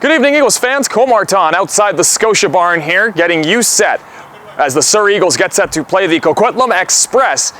Good evening, Eagles fans. Marton outside the Scotia Barn here, getting you set as the Surrey Eagles get set to play the Coquitlam Express,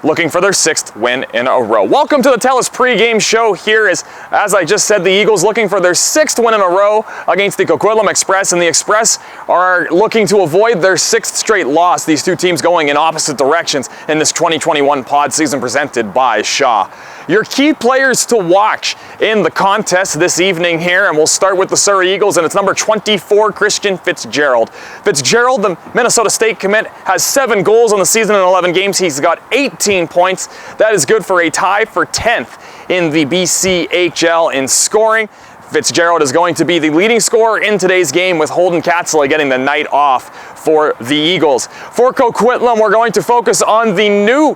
looking for their 6th win in a row. Welcome to the Telus pregame show. Here is, as I just said, the Eagles looking for their 6th win in a row against the Coquitlam Express, and the Express are looking to avoid their 6th straight loss. These two teams going in opposite directions in this 2021 pod season presented by Shaw. Your key players to watch in the contest this evening here, and we'll start with the Surrey Eagles, and it's number 24, Christian Fitzgerald. Fitzgerald, the Minnesota State commit, has 7 goals on the season in 11 games. He's got 18 points. That is good for a tie for 10th in the BCHL in scoring. Fitzgerald is going to be the leading scorer in today's game, with Holden Katzele getting the night off for the Eagles. For Coquitlam, we're going to focus on the new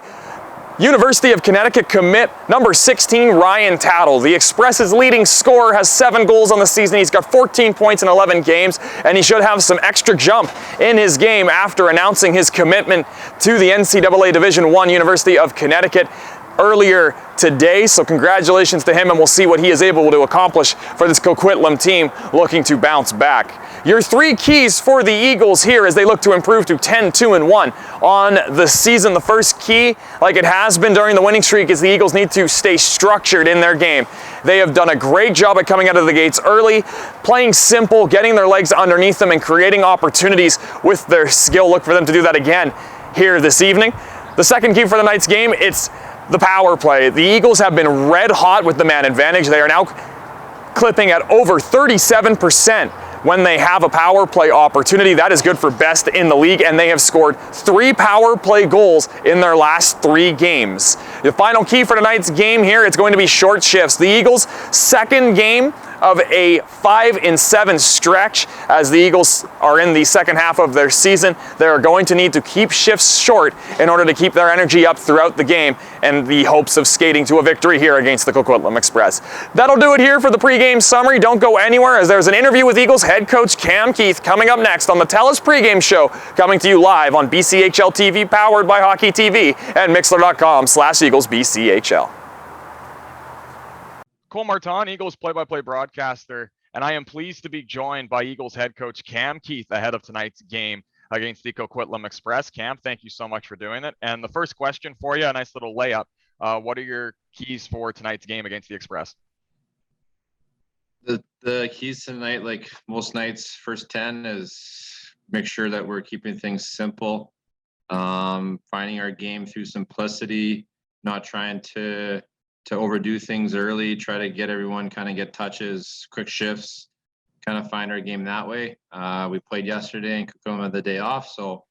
University of Connecticut commit, number 16, Ryan Tattle. The Express's leading scorer has 7 goals on the season. He's got 14 points in 11 games, and he should have some extra jump in his game after announcing his commitment to the NCAA Division I University of Connecticut earlier today. So congratulations to him, and we'll see what he is able to accomplish for this Coquitlam team looking to bounce back. Your 3 keys for the Eagles here as they look to improve to 10-2-1 on the season. The first key, like it has been during the winning streak, is the Eagles need to stay structured in their game. They have done a great job at coming out of the gates early, playing simple, getting their legs underneath them, and creating opportunities with their skill. Look for them to do that again here this evening. The second key for the night's game, it's the power play. The Eagles have been red hot with the man advantage. They are now clipping at over 37% when they have a power play opportunity. That is good for best in the league, and they have scored 3 power play goals in their last 3 games. The final key for tonight's game here, it's going to be short shifts. The Eagles' second game of a 5-7 stretch as the Eagles are in the second half of their season. They are going to need to keep shifts short in order to keep their energy up throughout the game and the hopes of skating to a victory here against the Coquitlam Express. That'll do it here for the pregame summary. Don't go anywhere, as there's an interview with Eagles head coach Cam Keith coming up next on the Telus pregame show, coming to you live on BCHL TV, powered by Hockey TV, and Mixler.com/EaglesBCHL. Marton, Eagles play-by-play broadcaster, and I am pleased to be joined by Eagles head coach Cam Keith ahead of tonight's game against the Coquitlam Express. Cam, thank you so much for doing it. And the first question for you, a nice little layup. What are your keys for tonight's game against the Express? The keys tonight, like most nights, first 10 is make sure that we're keeping things simple, finding our game through simplicity, not trying to overdo things early, try to get everyone kind of get touches, quick shifts, kind of find our game that way. We played yesterday and Coquitlam had the day off, so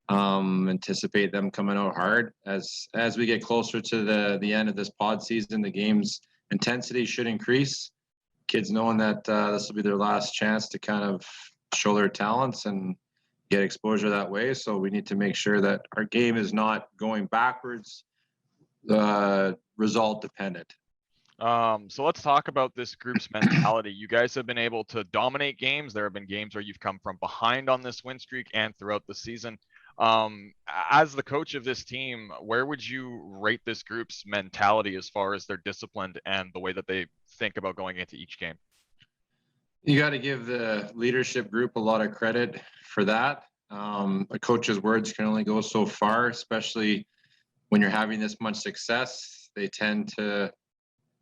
anticipate them coming out hard. As we get closer to the end of this pod season, the game's intensity should increase. Kids knowing that this will be their last chance to kind of show their talents and get exposure that way. So we need to make sure that our game is not going backwards, result dependent. So let's talk about this group's mentality. You guys have been able to dominate games. There have been games where you've come from behind on this win streak and throughout the season. As the coach of this team, where would you rate this group's mentality as far as their discipline and the way that they think about going into each game? You got to give the leadership group a lot of credit for that. A coach's words can only go so far, especially when you're having this much success. They tend to,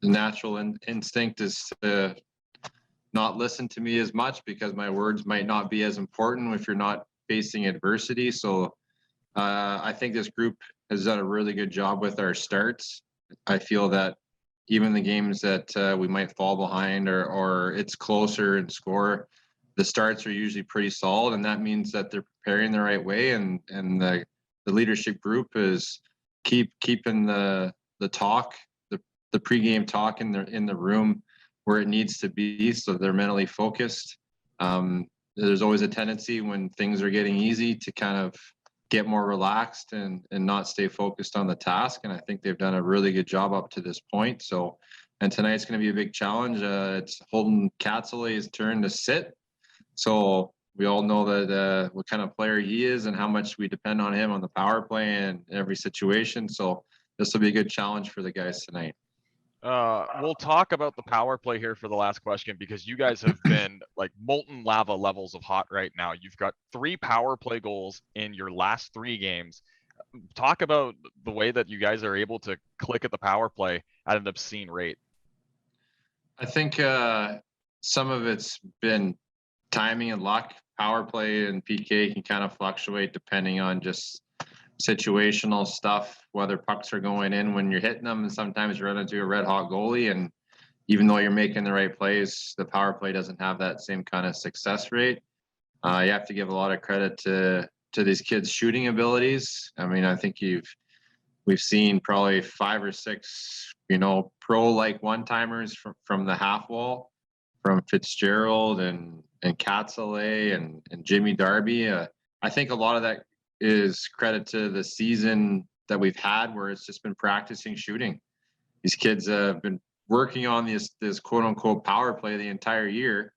the natural instinct is to not listen to me as much because my words might not be as important if you're not facing adversity. So I think this group has done a really good job with our starts. I feel that even the games that we might fall behind or it's closer in score, the starts are usually pretty solid, and that means that they're preparing the right way, and the leadership group is keeping the talk, the pregame talk in the room where it needs to be, so they're mentally focused. There's always a tendency when things are getting easy to kind of get more relaxed and not stay focused on the task. And I think they've done a really good job up to this point. So, and tonight's going to be a big challenge. It's Holden Katzele's turn to sit. So we all know that what kind of player he is and how much we depend on him on the power play and every situation. So this will be a good challenge for the guys tonight. We'll talk about the power play here for the last question, because you guys have been like molten lava levels of hot right now. You've got 3 power play goals in your last 3 games. Talk about the way that you guys are able to click at the power play at an obscene rate. I think some of it's been timing and luck. Power play and PK can kind of fluctuate depending on just situational stuff, whether pucks are going in when you're hitting them, and sometimes you run into a red hot goalie, and even though you're making the right plays, the power play doesn't have that same kind of success rate. You have to give a lot of credit to these kids' shooting abilities. I mean, I think we've seen probably 5 or 6, pro like one-timers from the half wall, from Fitzgerald and Tattle and Jimmy Darby. I think a lot of that is credit to the season that we've had, where it's just been practicing shooting. These kids have been working on this quote unquote power play the entire year,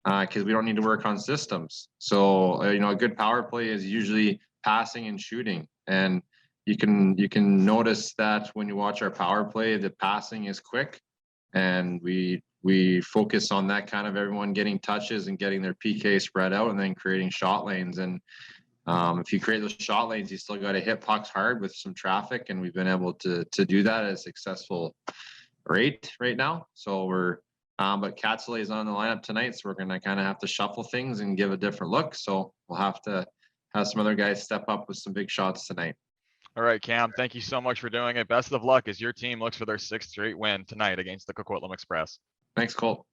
because we don't need to work on systems. So a good power play is usually passing and shooting, and you can notice that when you watch our power play, the passing is quick, and we focus on that, kind of everyone getting touches and getting their PK spread out, and then creating shot lanes. And if you create those shot lanes, you still got to hit pucks hard with some traffic, and we've been able to do that at a successful rate right now. So but Katzele is on the lineup tonight, so we're going to kind of have to shuffle things and give a different look. So we'll have to have some other guys step up with some big shots tonight. All right, Cam, thank you so much for doing it. Best of luck as your team looks for their 6th straight win tonight against the Coquitlam Express. Thanks, Colt.